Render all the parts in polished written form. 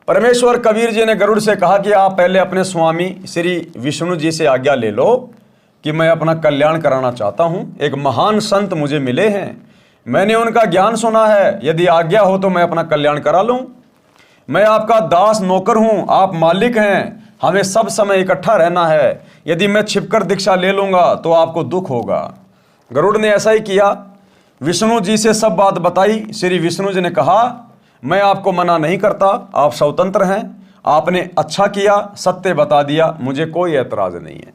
परमेश्वर कबीर जी ने गरुड़ से कहा कि आप पहले अपने स्वामी श्री विष्णु जी से आज्ञा ले लो कि मैं अपना कल्याण कराना चाहता हूँ। एक महान संत मुझे मिले हैं, मैंने उनका ज्ञान सुना है, यदि आज्ञा हो तो मैं अपना कल्याण करा लूँ। मैं आपका दास नौकर हूँ, आप मालिक हैं, हमें सब समय इकट्ठा रहना है। यदि मैं छिपकर दीक्षा ले लूँगा तो आपको दुख होगा। गरुड़ ने ऐसा ही किया, विष्णु जी से सब बात बताई। श्री विष्णु जी ने कहा, मैं आपको मना नहीं करता, आप स्वतंत्र हैं, आपने अच्छा किया, सत्य बता दिया, मुझे कोई ऐतराज नहीं है।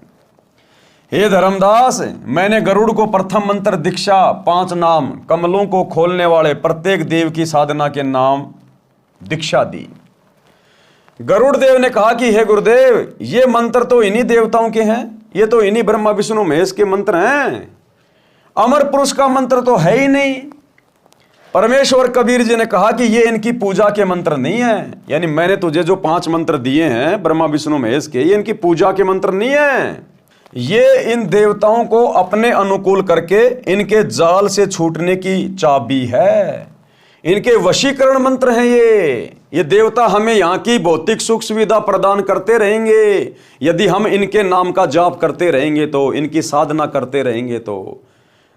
हे धर्मदास, मैंने गरुड़ को प्रथम मंत्र दीक्षा 5 नाम कमलों को खोलने वाले प्रत्येक देव की साधना के नाम दीक्षा दी। गरुड़ देव ने कहा कि हे गुरुदेव, ये मंत्र तो इन्हीं देवताओं के हैं, ये तो इन्हीं ब्रह्मा विष्णु महेश के मंत्र हैं, अमर पुरुष का मंत्र तो है ही नहीं। परमेश्वर कबीर जी ने कहा कि ये इनकी पूजा के मंत्र नहीं है, यानी मैंने तुझे जो 5 मंत्र दिए हैं ब्रह्मा विष्णु महेश के, ये इनकी पूजा के मंत्र नहीं है। ये इन देवताओं को अपने अनुकूल करके इनके जाल से छूटने की चाबी है, इनके वशीकरण मंत्र हैं ये देवता हमें यहाँ की भौतिक सुख सुविधा प्रदान करते रहेंगे यदि हम इनके नाम का जाप करते रहेंगे, तो इनकी साधना करते रहेंगे। तो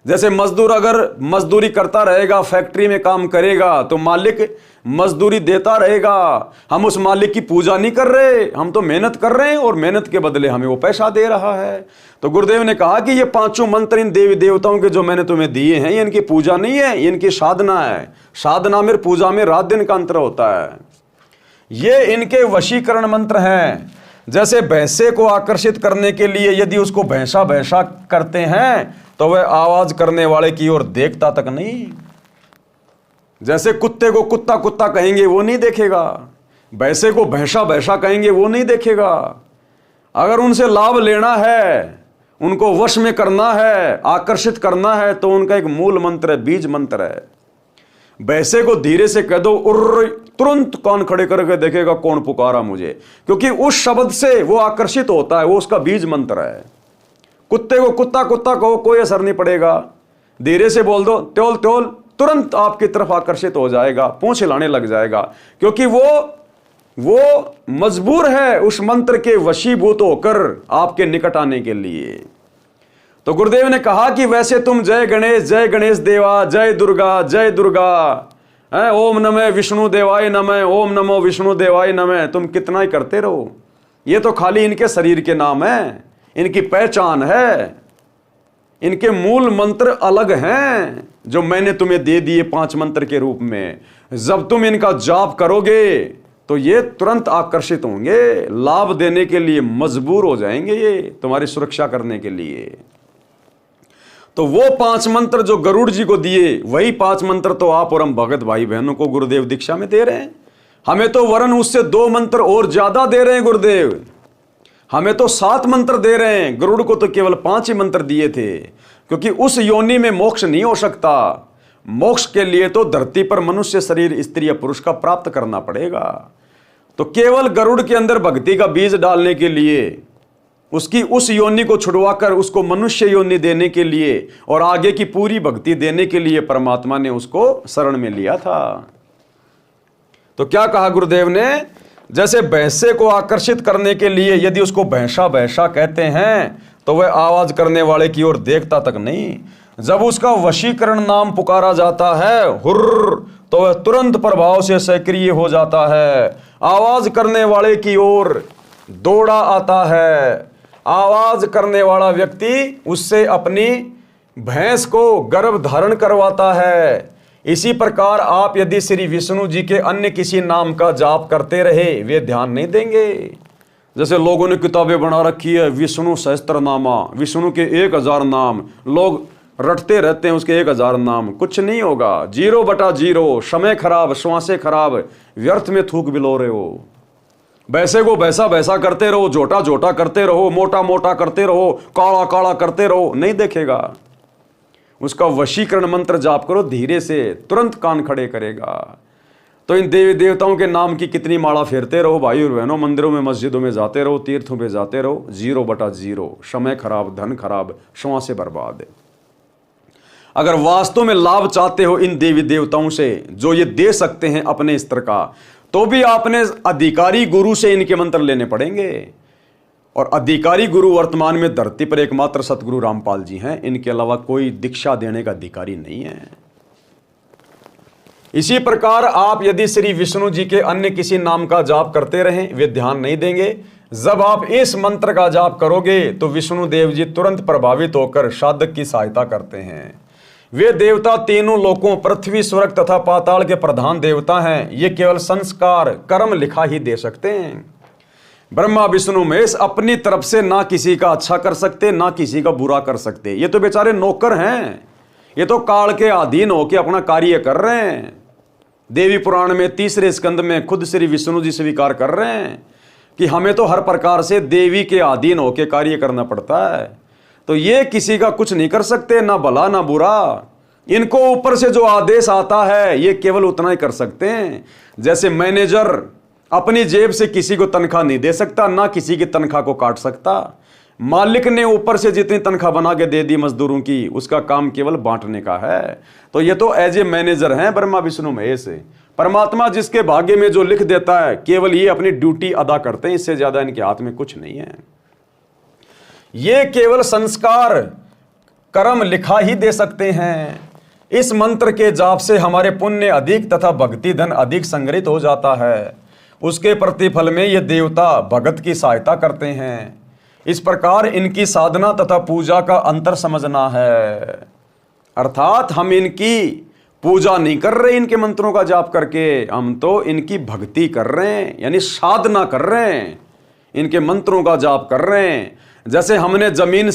जैसे मजदूर अगर मजदूरी करता रहेगा, फैक्ट्री में काम करेगा, तो मालिक मजदूरी देता रहेगा। हम उस मालिक की पूजा नहीं कर रहे, हम तो मेहनत कर रहे हैं और मेहनत के बदले हमें वो पैसा दे रहा है। तो गुरुदेव ने कहा कि ये 5 मंत्र इन देवी देवताओं के जो मैंने तुम्हें दिए हैं, ये इनकी पूजा नहीं है, ये इनकी साधना है। साधना में पूजा में रात दिन का अंतर होता है। ये इनके वशीकरण मंत्र हैं। जैसे भैंसे को आकर्षित करने के लिए यदि उसको भैंसा भैंसा करते हैं तो वह आवाज करने वाले की ओर देखता तक नहीं। जैसे कुत्ते को कुत्ता कुत्ता कहेंगे वो नहीं देखेगा, भैंसे को भैंसा भैंसा कहेंगे वो नहीं देखेगा। अगर उनसे लाभ लेना है, उनको वश में करना है, आकर्षित करना है, तो उनका एक मूल मंत्र है, बीज मंत्र है। भैंसे को धीरे से कह दो, उर्र, तुरंत कान खड़े करके देखेगा कौन पुकारा मुझे, क्योंकि उस शब्द से वो आकर्षित होता है, वो उसका बीज मंत्र है। कुत्ते को कुत्ता कुत्ता कहो, कोई असर नहीं पड़ेगा। धीरे से बोल दो, त्योल त्योल, तुरंत आपकी तरफ आकर्षित हो जाएगा, पूंछ हिलाने लग जाएगा, क्योंकि वो मजबूर है उस मंत्र के वशीभूत होकर आपके निकट आने के लिए। तो गुरुदेव ने कहा कि वैसे तुम जय गणेश देवा, जय दुर्गा, ओम नमः विष्णु देवाय नमः, ओम नमो विष्णु देवाय नमः, तुम कितना ही करते रहो, ये तो खाली इनके शरीर के नाम है, इनकी पहचान है, इनके मूल मंत्र अलग हैं जो मैंने तुम्हें दे दिए 5 मंत्र के रूप में। जब तुम इनका जाप करोगे तो ये तुरंत आकर्षित होंगे, लाभ देने के लिए मजबूर हो जाएंगे, ये तुम्हारी सुरक्षा करने के लिए। तो वो 5 मंत्र जो गरुड़ जी को दिए, वही 5 मंत्र तो आप और हम भगत भाई बहनों को गुरुदेव दीक्षा में दे रहे हैं। हमें तो वरन उससे 2 मंत्र और ज्यादा दे रहे हैं गुरुदेव, हमें तो 7 मंत्र दे रहे हैं। गरुड़ को तो केवल 5 ही मंत्र दिए थे, क्योंकि उस योनि में मोक्ष नहीं हो सकता। मोक्ष के लिए तो धरती पर मनुष्य शरीर स्त्री या पुरुष का प्राप्त करना पड़ेगा। तो केवल गरुड़ के अंदर भक्ति का बीज डालने के लिए, उसकी उस योनि को छुड़वाकर उसको मनुष्य योनि देने के लिए और आगे की पूरी भक्ति देने के लिए परमात्मा ने उसको शरण में लिया था। तो क्या कहा गुरुदेव ने, जैसे भैंसे को आकर्षित करने के लिए यदि उसको भैंसा भैंसा कहते हैं तो वह आवाज करने वाले की ओर देखता तक नहीं। जब उसका वशीकरण नाम पुकारा जाता है, हुर्र, तो वह तुरंत प्रभाव से सक्रिय हो जाता है, आवाज करने वाले की ओर दौड़ा आता है। आवाज करने वाला व्यक्ति उससे अपनी भैंस को गर्भ धारण करवाता है। इसी प्रकार आप यदि श्री विष्णु जी के अन्य किसी नाम का जाप करते रहे, वे ध्यान नहीं देंगे। जैसे लोगों ने किताबें बना रखी है, विष्णु सहस्त्रनामा, विष्णु के 1000 नाम, लोग रटते रहते हैं उसके 1000 नाम, कुछ नहीं होगा। 0/0, समय खराब, श्वासें खराब, व्यर्थ में थूक बिलो रहे हो। वैसे को वैसा वैसा करते रहो, झोटा झोटा करते रहो, मोटा मोटा करते रहो, काला काला करते रहो, नहीं देखेगा। उसका वशीकरण मंत्र जाप करो, धीरे से तुरंत कान खड़े करेगा। तो इन देवी देवताओं के नाम की कितनी माला फेरते रहो भाई और बहनों, मंदिरों में मस्जिदों में जाते रहो, तीर्थों पे जाते रहो। 0/0, समय खराब, धन खराब, श्वासें बर्बाद। अगर वास्तव में लाभ चाहते हो इन देवी देवताओं से जो ये दे सकते हैं अपने स्तर का, तो भी आपने अधिकारी गुरु से इनके मंत्र लेने पड़ेंगे। और अधिकारी गुरु वर्तमान में धरती पर एकमात्र सतगुरु रामपाल जी हैं, इनके अलावा कोई दीक्षा देने का अधिकारी नहीं है। इसी प्रकार आप यदि श्री विष्णु जी के अन्य किसी नाम का जाप करते रहें, वे ध्यान नहीं देंगे। जब आप इस मंत्र का जाप करोगे तो विष्णु देव जी तुरंत प्रभावित होकर साधक की सहायता करते हैं। वे देवता तीनों लोकों पृथ्वी, स्वर्ग तथा पाताल के प्रधान देवता हैं। ये केवल संस्कार कर्म लिखा ही दे सकते हैं। ब्रह्मा विष्णु महेश अपनी तरफ से ना किसी का अच्छा कर सकते, ना किसी का बुरा कर सकते। ये तो बेचारे नौकर हैं, ये तो काल के अधीन होकर अपना कार्य कर रहे हैं। देवी पुराण में 3रे स्कंद में खुद श्री विष्णु जी स्वीकार कर रहे हैं कि हमें तो हर प्रकार से देवी के अधीन होकर कार्य करना पड़ता है। तो ये किसी का कुछ नहीं कर सकते, ना भला ना बुरा। इनको ऊपर से जो आदेश आता है ये केवल उतना ही कर सकते हैं। जैसे मैनेजर अपनी जेब से किसी को तनख्वाह नहीं दे सकता, ना किसी की तनख्वाह को काट सकता। मालिक ने ऊपर से जितनी तनख्वाह बना के दे दी मजदूरों की, उसका काम केवल बांटने का है। तो ये तो एज ए मैनेजर हैं ब्रह्मा विष्णु महेश। परमात्मा जिसके भाग्य में जो लिख देता है, केवल ये अपनी ड्यूटी अदा करते हैं, इससे ज्यादा इनके हाथ में कुछ नहीं है। ये केवल संस्कार कर्म लिखा ही दे सकते हैं। इस मंत्र के जाप से हमारे पुण्य अधिक तथा भक्ति धन अधिक संग्रहित हो जाता है। उसके प्रतिफल में ये देवता भगत की सहायता करते हैं। इस प्रकार इनकी साधना तथा पूजा का अंतर समझना है। अर्थात हम इनकी पूजा नहीं कर रहे इनके मंत्रों का जाप करके, हम तो इनकी भक्ति कर रहे हैं, यानी साधना कर रहे हैं, इनके मंत्रों का जाप कर रहे हैं। जैसे हमने जमीन